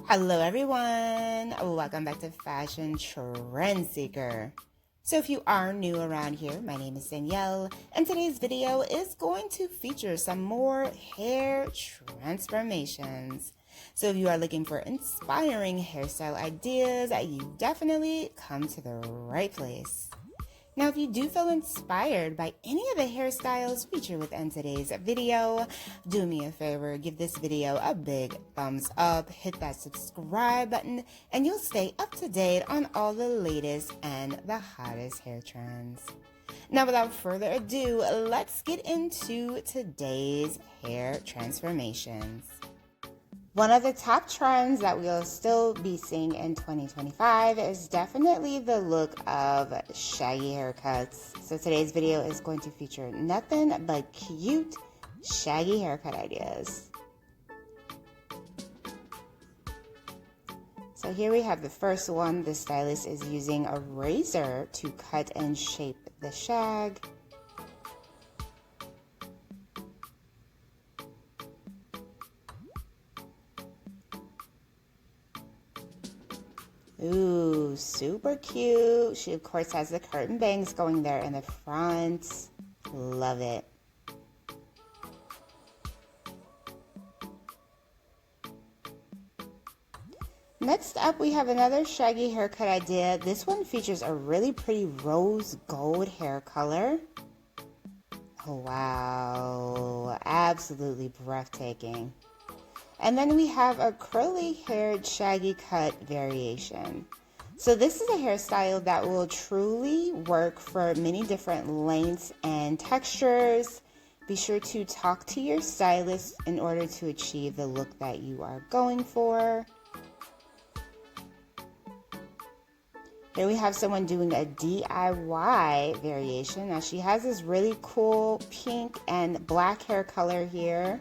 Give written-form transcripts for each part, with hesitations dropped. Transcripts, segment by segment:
Hello everyone, welcome back to Fashion Trend Seeker. So if you are new around here, my name is Danielle, and today's video is going to feature some more hair transformations. So if you are looking for inspiring hairstyle ideas, you definitely come to the right place. Now, if you do feel inspired by any of the hairstyles featured within today's video, do me a favor, give this video a big thumbs up, hit that subscribe button, and you'll stay up to date on all the latest and the hottest hair trends. Now, without further ado, let's get into today's hair transformations. One of the top trends that we'll still be seeing in 2025 is definitely the look of shaggy haircuts. So today's video is going to feature nothing but cute shaggy haircut ideas. So here we have the first one. The stylist is using a razor to cut and shape the shag. Ooh, super cute. She, of course, has the curtain bangs going there in the front. Love it. Next up, we have another shaggy haircut idea. This one features a really pretty rose gold hair color. Oh, wow. Absolutely breathtaking. And then we have a curly-haired shaggy cut variation. So this is a hairstyle that will truly work for many different lengths and textures. Be sure to talk to your stylist in order to achieve the look that you are going for. Here we have someone doing a DIY variation. Now she has this really cool pink and black hair color here.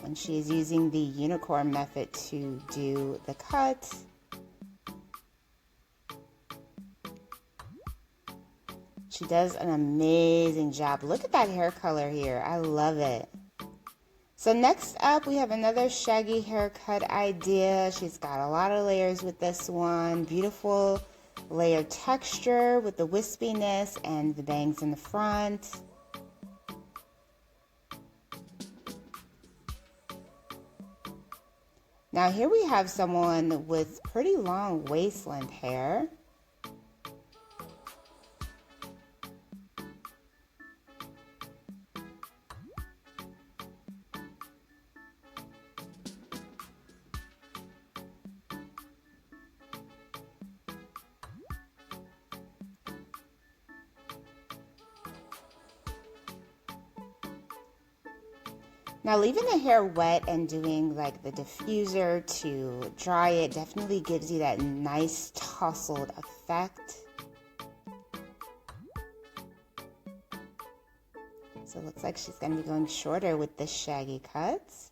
And she is using the unicorn method to do the cut. She does an amazing job. Look at that hair color here. I love it. So next up, we have another shaggy haircut idea. She's got a lot of layers with this one. Beautiful layered texture with the wispiness and the bangs in the front. Now here we have someone with pretty long waist length hair. Now leaving the hair wet and doing like the diffuser to dry it definitely gives you that nice tousled effect. So it looks like she's going to be going shorter with the shaggy cuts.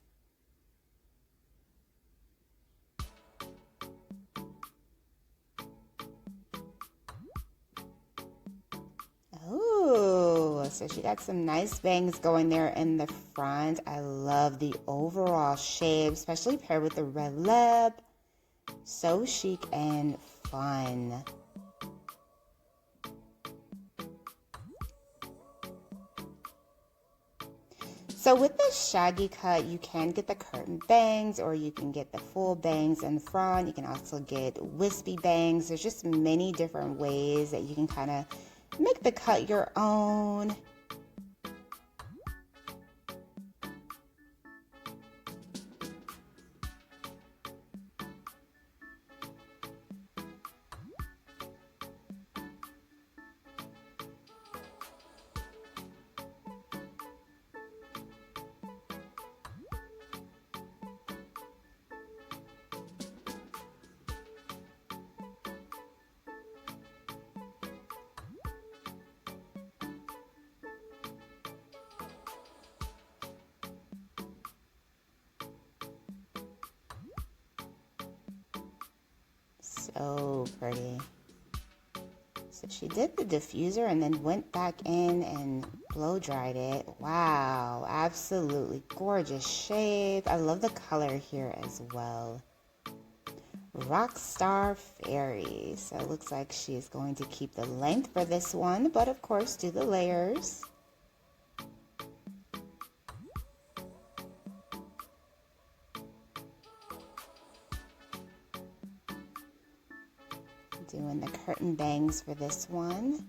So she got some nice bangs going there in the front. I love the overall shape, especially paired with the red lip. So chic and fun. So with the shaggy cut, you can get the curtain bangs or you can get the full bangs in front. You can also get wispy bangs. There's just many different ways that you can kind of make the cut your own. So pretty. So she did the diffuser and then went back in and blow dried it. Wow, absolutely gorgeous shape. I love the color here as well. Rockstar Fairy. So it looks like she is going to keep the length for this one, but of course do the layers. Doing the curtain bangs for this one.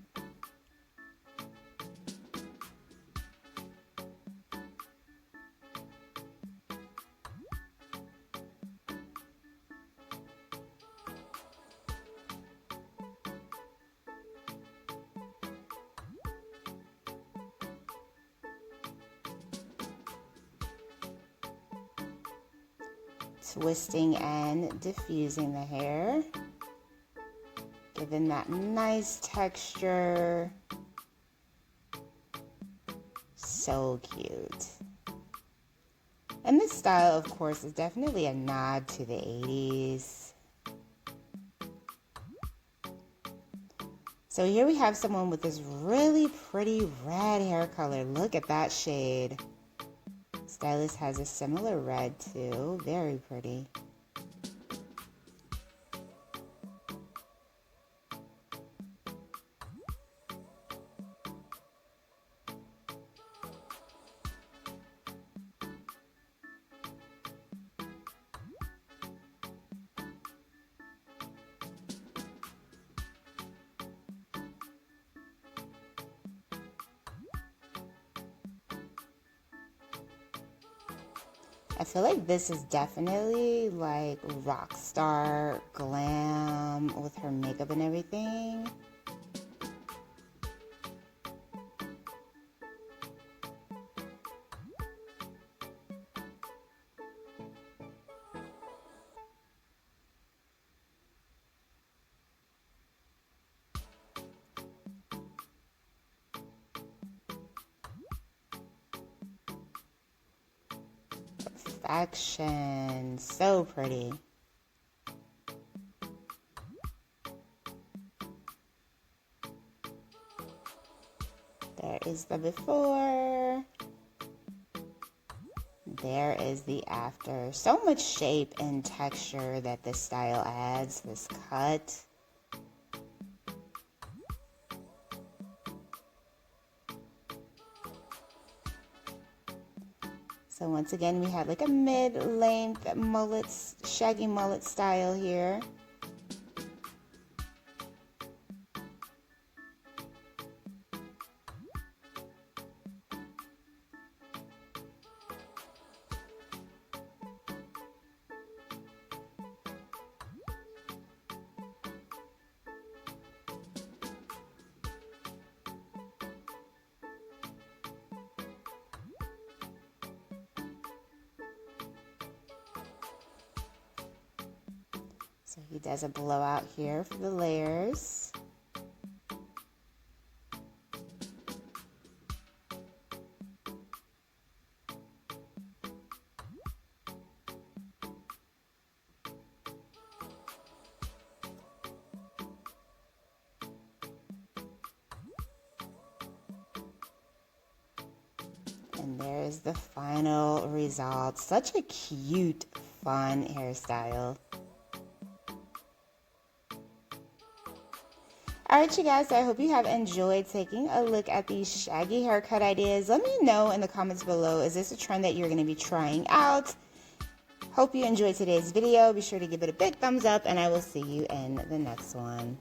Twisting and diffusing the hair, giving that nice texture. So cute. And this style, of course, is definitely a nod to the 80s. So here we have someone with this really pretty red hair color. Look at that shade. Stylist has a similar red too. Very pretty. I feel like this is definitely like rock star glam with her makeup and everything. Perfection. So pretty. There is the before. There is the after. So much shape and texture that this style adds, this cut. So once again, we have like a mid-length mullet, shaggy mullet style here. So he does a blowout here for the layers. And there's the final result. Such a cute, fun hairstyle. Alright, you guys, so I hope you have enjoyed taking a look at these shaggy haircut ideas. Let me know in the comments below, is this a trend that you're going to be trying out? Hope you enjoyed today's video. Be sure to give it a big thumbs up, and I will see you in the next one.